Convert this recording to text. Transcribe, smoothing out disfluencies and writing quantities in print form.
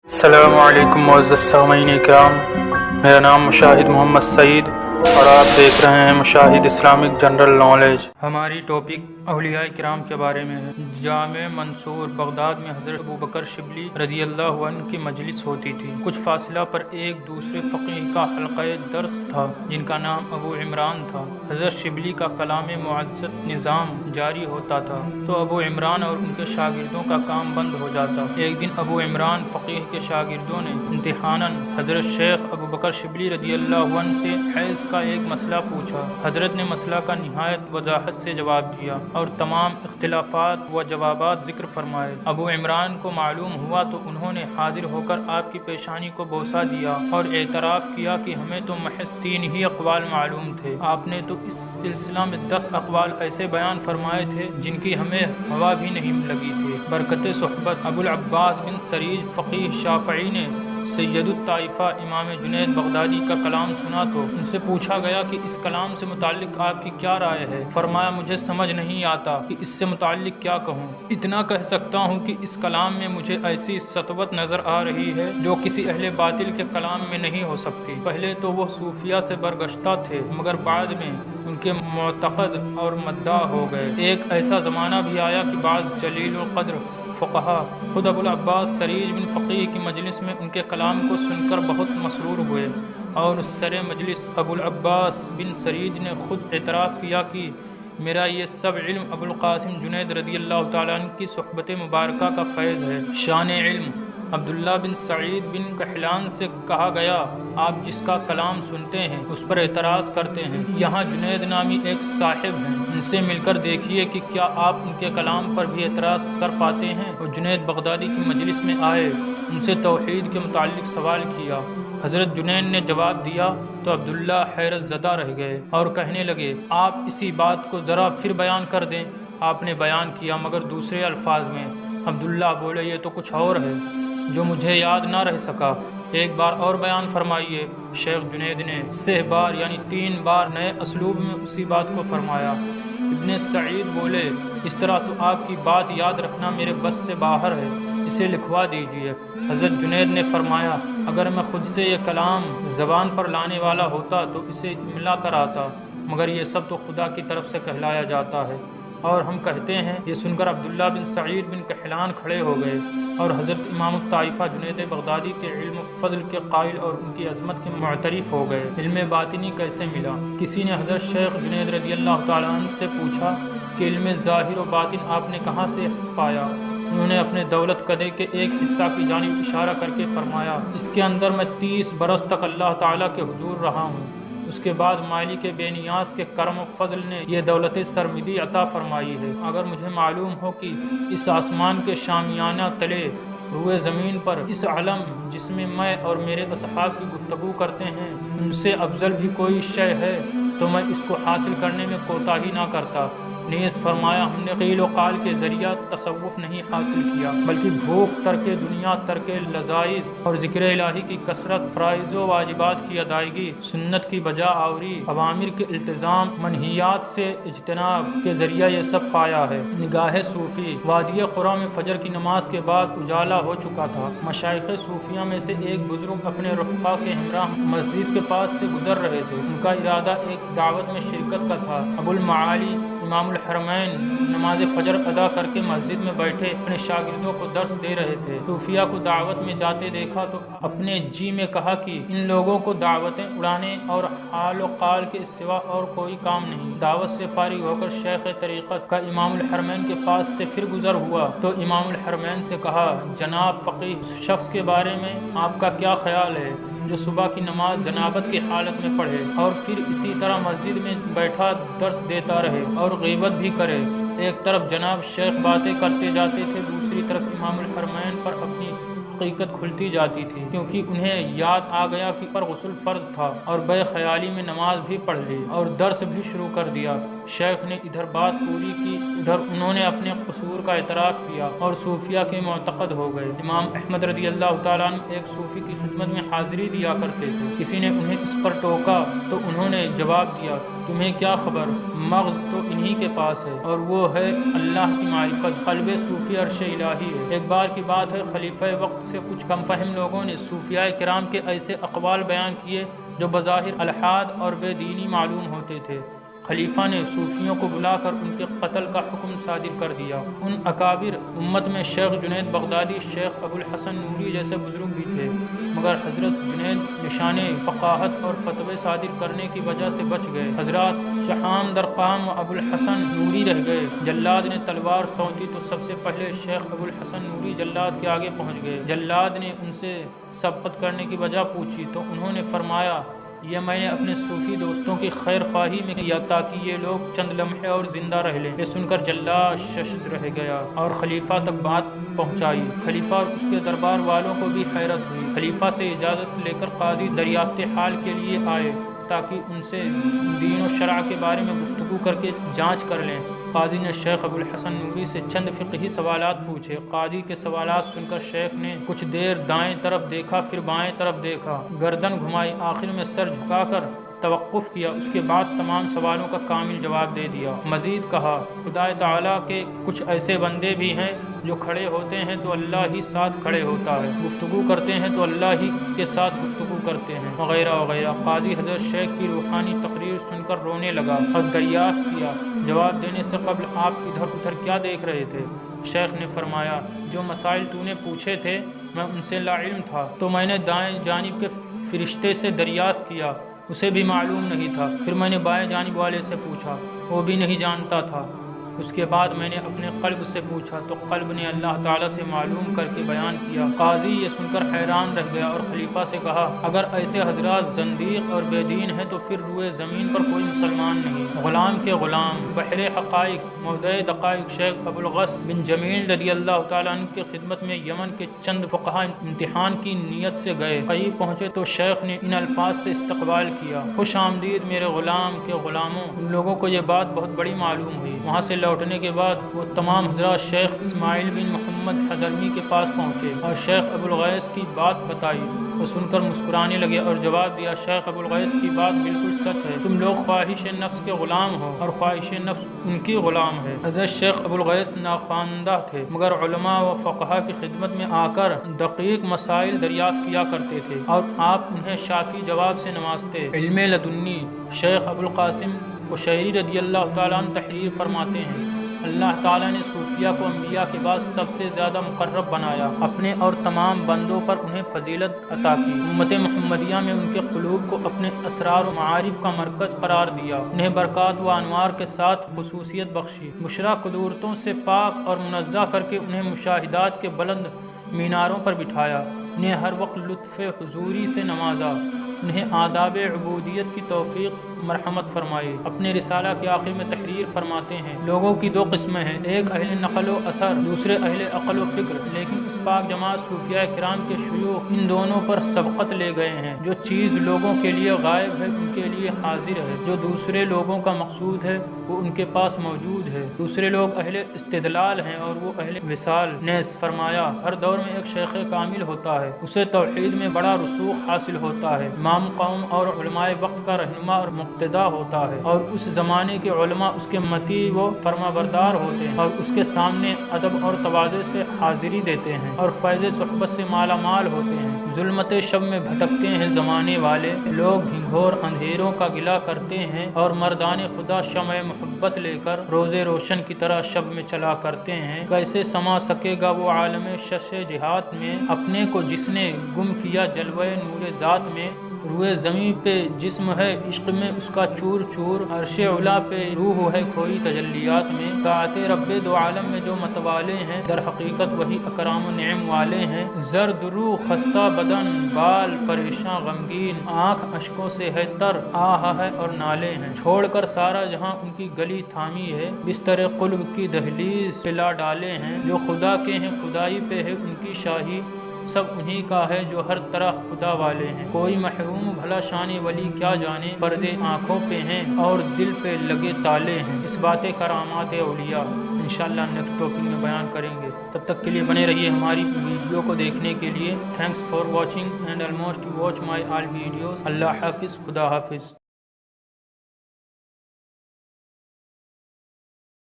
السلام علیکم معزز سامعین کرام، میرا نام مشاہد محمد سعید اور آپ دیکھ رہے ہیں مشاہد اسلامک جنرل نالج۔ ہماری ٹاپک اولیاء کرام کے بارے میں ہے۔ جامع منصور بغداد میں حضرت ابو بکر شبلی رضی اللہ عنہ کی مجلس ہوتی تھی۔ کچھ فاصلہ پر ایک دوسرے فقیہ کا حلقہ درس تھا جن کا نام ابو عمران تھا۔ حضرت شبلی کا کلام معزز نظام جاری ہوتا تھا تو ابو عمران اور ان کے شاگردوں کا کام بند ہو جاتا۔ ایک دن ابو عمران فقیہ کے شاگردوں نے امتحاناً حضرت شیخ ابو بکر شبلی رضی اللہ عنہ سے حیض کا ایک مسئلہ پوچھا۔ حضرت نے مسئلہ کا نہایت وضاحت سے جواب دیا اور تمام اختلافات و جوابات ذکر فرمائے۔ ابو عمران کو معلوم ہوا تو انہوں نے حاضر ہو کر آپ کی پیشانی کو بوسہ دیا اور اعتراف کیا کہ ہمیں تو محض 3 ہی اقوال معلوم تھے، آپ نے تو اس سلسلہ میں 10 اقوال ایسے بیان فرمائے تھے جن کی ہمیں ہوا بھی نہیں لگی تھی۔ برکت صحبت ابو العباس بن سریج فقیہ شافعی نے سید الطائفہ امام جنید بغدادی کا کلام سنا تو ان سے پوچھا گیا کہ اس کلام سے متعلق آپ کی کیا رائے ہے؟ فرمایا مجھے سمجھ نہیں آتا کہ اس سے متعلق کیا کہوں، اتنا کہہ سکتا ہوں کہ اس کلام میں مجھے ایسی سطوت نظر آ رہی ہے جو کسی اہل باطل کے کلام میں نہیں ہو سکتی۔ پہلے تو وہ صوفیہ سے برگشتہ تھے مگر بعد میں ان کے معتقد اور مدعا ہو گئے۔ ایک ایسا زمانہ بھی آیا کہ بعض جلیل القدر فقہا خود ابو العباس سریج بن فقیہ کی مجلس میں ان کے کلام کو سن کر بہت مسرور ہوئے اور اس سر مجلس ابو العباس بن سریج نے خود اعتراف کیا کہ میرا یہ سب علم ابو القاسم جنید رضی اللہ تعالیٰ عنہ کی صحبت مبارکہ کا فیض ہے۔ شان علم عبداللہ بن سعید بن کحلان سے کہا گیا آپ جس کا کلام سنتے ہیں اس پر اعتراض کرتے ہیں، یہاں جنید نامی ایک صاحب ہیں، ان سے مل کر دیکھیے کہ کیا آپ ان کے کلام پر بھی اعتراض کر پاتے ہیں۔ وہ جنید بغدادی کی مجلس میں آئے، ان سے توحید کے متعلق سوال کیا۔ حضرت جنید نے جواب دیا تو عبداللہ حیرت زدہ رہ گئے اور کہنے لگے آپ اسی بات کو ذرا پھر بیان کر دیں۔ آپ نے بیان کیا مگر دوسرے الفاظ میں۔ عبداللہ بولے یہ تو کچھ اور ہے جو مجھے یاد نہ رہ سکا، ایک بار اور بیان فرمائیے۔ شیخ جنید نے 6 بار یعنی 3 بار نئے اسلوب میں اسی بات کو فرمایا۔ ابن سعید بولے اس طرح تو آپ کی بات یاد رکھنا میرے بس سے باہر ہے، اسے لکھوا دیجئے۔ حضرت جنید نے فرمایا اگر میں خود سے یہ کلام زبان پر لانے والا ہوتا تو اسے املا کر آتا، مگر یہ سب تو خدا کی طرف سے کہلایا جاتا ہے اور ہم کہتے ہیں۔ یہ سن کر عبداللہ بن سعید بن کحلان کھڑے ہو گئے اور حضرت امام الطائفہ جنید بغدادی کے علم و فضل کے قائل اور ان کی عظمت کے معترف ہو گئے۔ علم باطنی کیسے ملا؟ کسی نے حضرت شیخ جنید رضی اللہ تعالیٰ عنہ سے پوچھا کہ علم ظاہر و باطن آپ نے کہاں سے پایا؟ انہوں نے اپنے دولت کدے کے ایک حصہ کی جانب اشارہ کر کے فرمایا اس کے اندر میں 30 برس تک اللہ تعالیٰ کے حضور رہا ہوں، اس کے بعد مالک بے نیاز کے کرم و فضل نے یہ دولت سرمدی عطا فرمائی ہے۔ اگر مجھے معلوم ہو کہ اس آسمان کے شامیانہ تلے روئے زمین پر اس علم جس میں میں اور میرے اصحاب کی گفتگو کرتے ہیں ان سے افضل بھی کوئی شے ہے تو میں اس کو حاصل کرنے میں کوتاہی نہ کرتا۔ نیز فرمایا ہم نے قیل و قال کے ذریعہ تصوف نہیں حاصل کیا بلکہ بھوک ترک دنیا، ترک لذائذ اور ذکر الہی کی کثرت، فرائض و واجبات کی ادائیگی، سنت کی بجا آوری، اوامر کے التزام، منہیات سے اجتناب کے ذریعہ یہ سب پایا ہے۔ نگاہ صوفی وادی قرا میں فجر کی نماز کے بعد اجالا ہو چکا تھا۔ مشائخ صوفیہ میں سے ایک بزرگ اپنے رفقا کے ہمراہ مسجد کے پاس سے گزر رہے تھے۔ ان کا ارادہ ایک دعوت میں شرکت کا تھا۔ ابو المعالی امام الحرمین نماز فجر ادا کر کے مسجد میں بیٹھے اپنے شاگردوں کو درس دے رہے تھے۔ صوفیہ کو دعوت میں جاتے دیکھا تو اپنے جی میں کہا کہ ان لوگوں کو دعوتیں اڑانے اور حال و قال کے سوا اور کوئی کام نہیں۔ دعوت سے فارغ ہو کر شیخ طریقت کا امام الحرمین کے پاس سے پھر گزر ہوا تو امام الحرمین سے کہا جناب فقیہ اس شخص کے بارے میں آپ کا کیا خیال ہے جو صبح کی نماز جنابت کی حالت میں پڑھے اور پھر اسی طرح مسجد میں بیٹھا درس دیتا رہے اور غیبت بھی کرے؟ ایک طرف جناب شیخ باتیں کرتے جاتے تھے، دوسری طرف امام الحرمین پر اپنی حقیقت کھلتی جاتی تھی کیونکہ انہیں یاد آ گیا کہ پر غسل فرض تھا اور بے خیالی میں نماز بھی پڑھ لی اور درس بھی شروع کر دیا۔ شیخ نے ادھر بات پوری کی، ادھر انہوں نے اپنے قصور کا اعتراف کیا اور صوفیہ کے معتقد ہو گئے۔ امام احمد رضی اللہ تعالیٰ عنہ ایک صوفی کی خدمت میں حاضری دیا کرتے تھے۔ کسی نے انہیں اس پر ٹوکا تو انہوں نے جواب دیا، تمہیں کیا خبر، مغز تو انہی کے پاس ہے اور وہ ہے اللہ کی معرفت۔ قلب صوفی عرش الہی ہے۔ ایک بار کی بات ہے، خلیفہ وقت سے کچھ کم فہم لوگوں نے صوفیاء کرام کے ایسے اقوال بیان کیے جو بظاہر الحاد اور بے دینی معلوم ہوتے تھے۔ خلیفہ نے صوفیوں کو بلا کر ان کے قتل کا حکم صادر کر دیا۔ ان اکابر امت میں شیخ جنید بغدادی، شیخ ابو الحسن نوری جیسے بزرگ بھی تھے، مگر حضرت جنید نشان فقاہت اور فتوے صادر کرنے کی وجہ سے بچ گئے۔ حضرات شہام درقام و ابو الحسن نوری رہ گئے۔ جلاد نے تلوار سونتی تو سب سے پہلے شیخ ابو الحسن نوری جلاد کے آگے پہنچ گئے۔ جلاد نے ان سے سبقت کرنے کی وجہ پوچھی تو انہوں نے فرمایا، یہ میں نے اپنے صوفی دوستوں کی خیر خواہی میں کیا تاکہ یہ لوگ چند لمحے اور زندہ رہ لیں۔ یہ سن کر جلاد ششد رہ گیا اور خلیفہ تک بات پہنچائی۔ خلیفہ اور اس کے دربار والوں کو بھی حیرت ہوئی۔ خلیفہ سے اجازت لے کر قاضی دریافت حال کے لیے آئے تاکہ ان سے دین و شرع کے بارے میں گفتگو کر کے جانچ کر لیں۔ قاضی نے شیخ ابو الحسن نوری سے چند فقہی سوالات پوچھے۔ قاضی کے سوالات سن کر شیخ نے کچھ دیر دائیں طرف دیکھا، پھر بائیں طرف دیکھا، گردن گھمائی، آخر میں سر جھکا کر توقف کیا، اس کے بعد تمام سوالوں کا کامل جواب دے دیا۔ مزید کہا، خدا تعالیٰ کے کچھ ایسے بندے بھی ہیں جو کھڑے ہوتے ہیں تو اللہ ہی ساتھ کھڑے ہوتا ہے، گفتگو کرتے ہیں تو اللہ ہی کے ساتھ گفتگو کرتے ہیں، وغیرہ وغیرہ۔ قاضی حضرت شیخ کی روحانی تقریر سن کر رونے لگا اور دریافت کیا، جواب دینے سے قبل آپ ادھر ادھر کیا دیکھ رہے تھے؟ شیخ نے فرمایا، جو مسائل تو نے پوچھے تھے میں ان سے لا علم تھا، تو میں نے دائیں جانب کے فرشتے سے دریافت کیا، اسے بھی معلوم نہیں تھا۔ پھر میں نے بائیں جانب والے سے پوچھا، وہ بھی نہیں جانتا تھا۔ اس کے بعد میں نے اپنے قلب سے پوچھا تو قلب نے اللہ تعالیٰ سے معلوم کر کے بیان کیا۔ قاضی یہ سن کر حیران رہ گیا اور خلیفہ سے کہا، اگر ایسے حضرات زندیق اور بے دین ہیں تو پھر روئے زمین پر کوئی مسلمان نہیں۔ غلام کے غلام بحر حقائق مودع دقائق شیخ ابو الغص بن جمیل رضی اللہ تعالیٰ عنہ کی خدمت میں یمن کے چند فقہا امتحان کی نیت سے گئے۔ قریب پہنچے تو شیخ نے ان الفاظ سے استقبال کیا، خوش آمدید میرے غلام کے غلاموں۔ ان لوگوں کو یہ بات بہت بڑی معلوم ہوئی۔ وہاں سے لوٹنے کے بعد وہ تمام حضرات شیخ اسماعیل بن محمد حضرمی کے پاس پہنچے اور شیخ ابو الغیث کی بات بتائی۔ وہ سن کر مسکرانے لگے اور جواب دیا، شیخ ابو الغیث کی بات بالکل سچ ہے، تم لوگ خواہش نفس کے غلام ہو اور خواہش نفس ان کی غلام ہے۔ حضرت شیخ ابو الغیث ناخواندہ تھے، مگر علماء و فقہا کی خدمت میں آ کر دقیق مسائل دریافت کیا کرتے تھے اور آپ انہیں شافی جواب سے نوازتے۔ علم لدنی شیخ ابو القاسم قشیری رضی اللہ تعالیٰ عنہ تحریر فرماتے ہیں، اللہ تعالیٰ نے صوفیہ کو انبیاء کے بعد سب سے زیادہ مقرب بنایا، اپنے اور تمام بندوں پر انہیں فضیلت عطا کی۔ امت محمدیہ میں ان کے قلوب کو اپنے اسرار و معارف کا مرکز قرار دیا، انہیں برکات و انوار کے ساتھ خصوصیت بخشی، بشرا قدورتوں سے پاک اور منزہ کر کے انہیں مشاہدات کے بلند میناروں پر بٹھایا، انہیں ہر وقت لطف حضوری سے نوازا، انہیں آداب عبودیت کی توفیق مرحمت فرمائی۔ اپنے رسالہ کے آخر میں تحریر فرماتے ہیں، لوگوں کی دو قسمیں ہیں، ایک اہل نقل و اثر، دوسرے اہل عقل و فکر، لیکن اس پاک جماعت صوفیاء کرام کے شیوخ ان دونوں پر سبقت لے گئے ہیں۔ جو چیز لوگوں کے لیے غائب ہے ان کے لیے حاضر ہے، جو دوسرے لوگوں کا مقصود ہے وہ ان کے پاس موجود ہے۔ دوسرے لوگ اہل استدلال ہیں اور وہ اہل وصال۔ نیز فرمایا، ہر دور میں ایک شیخ کامل ہوتا ہے، اسے توحید میں بڑا رسوخ حاصل ہوتا ہے، امام قوم اور علماء وقت کا رہنما اور مقتدا ہوتا ہے، اور اس زمانے کے علماء اس کے مطیع و فرما بردار ہوتے ہیں اور اس کے سامنے ادب اور تواضع سے حاضری دیتے ہیں اور فیض صحبت سے مالا مال ہوتے ہیں۔ ظلمت شب میں بھٹکتے ہیں زمانے والے لوگ، گھنگھور اندھیروں کا گلا کرتے ہیں اور مردان خدا شمع محبت لے کر روز روشن کی طرح شب میں چلا کرتے ہیں۔ کیسے سما سکے گا وہ عالم شش جہات میں، اپنے کو جس نے گم کیا جلوہ نور ذات میں۔ روئے زمین پہ جسم ہے عشق میں اس کا چور چور، عرش علا پہ روح ہے کھوئی تجلیات میں۔ طاعت رب دو عالم میں جو متوالے ہیں، در حقیقت وہی اکرام و نعم والے ہیں۔ زرد روح خستہ بدن، بال پریشاں غمگین، آنکھ اشکوں سے ہے تر، آہ ہے اور نالے ہیں۔ چھوڑ کر سارا جہاں ان کی گلی تھامی ہے، بستر قلب کی دہلیز پہ لا ڈالے ہیں۔ جو خدا کے ہیں خدائی پہ ہے ان کی شاہی، سب انہی کا ہے جو ہر طرح خدا والے ہیں۔ کوئی محروم بھلا شان ولی کیا جانے، پردے آنکھوں پہ ہیں اور دل پہ لگے تالے ہیں۔ اس بات کرامات اولیاء انشاءاللہ نیکسٹ ٹاپک میں بیان کریں گے۔ تب تک کے لیے بنے رہیے ہماری ویڈیو کو دیکھنے کے لیے۔ Thanks for watching and almost watch my all videos. اللہ حافظ، خدا حافظ۔